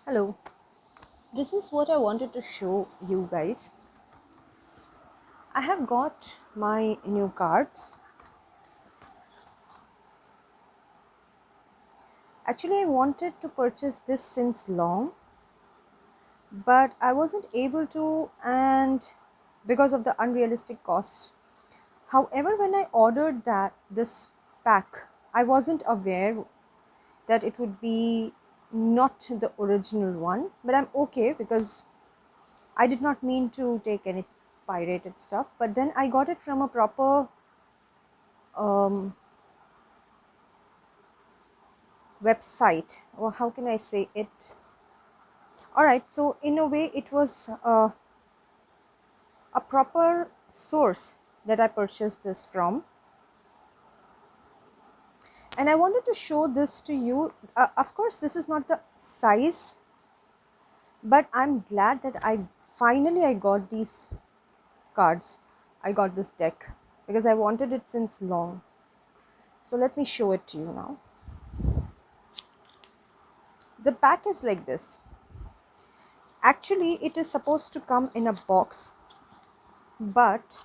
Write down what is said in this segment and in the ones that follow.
Hello, this is what I wanted to show you guys. I have got my new cards. Actually, I wanted to purchase this since long, but I wasn't able to, and because of the unrealistic cost. However, when I ordered this pack, I wasn't aware that it would be not the original one, but I'm okay because I did not mean to take any pirated stuff, but then I got it from a proper um, website, or how can I say it? All right, so in a way it was a proper source that I purchased this from, and I wanted to show this to you. Of course, this is not the size, but I'm glad that I got these cards. I got this deck because I wanted it since long. So let me show it to you now. The pack is like this. Actually, it is supposed to come in a box, but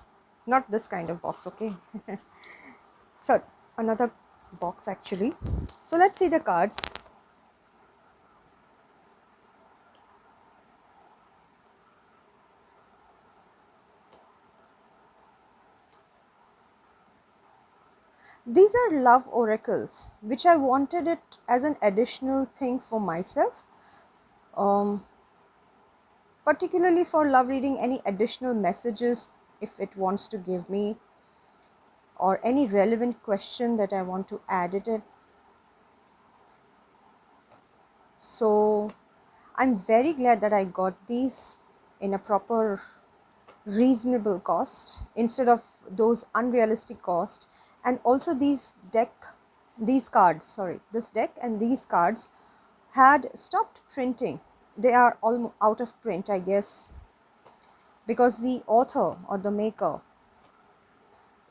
not this kind of box, okay? So another box actually. So let's see the cards. These are love oracles, which I wanted it as an additional thing for myself, um, particularly for love reading, any additional messages if it wants to give me, or any relevant question that I want to add it. So I'm very glad that I got these in a proper reasonable cost instead of those unrealistic cost. And also this deck and these cards had stopped printing. They are all out of print, I guess, because the author or the maker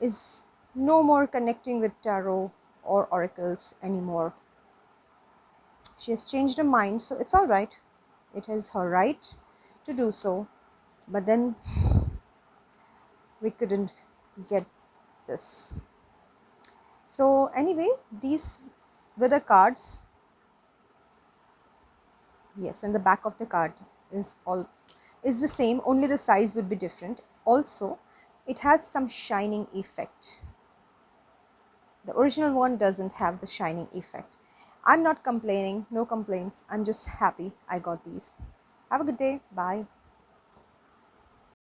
is no more connecting with tarot or oracles anymore. She has changed her mind, so it's all right. It is her right to do so, but then we couldn't get this. So anyway, these were the cards. Yes, and the back of the card is the same, only the size would be different. Also, it has some shining effect. The original one doesn't have the shining effect. I'm not complaining, no complaints. I'm just happy I got these. Have a good day. Bye.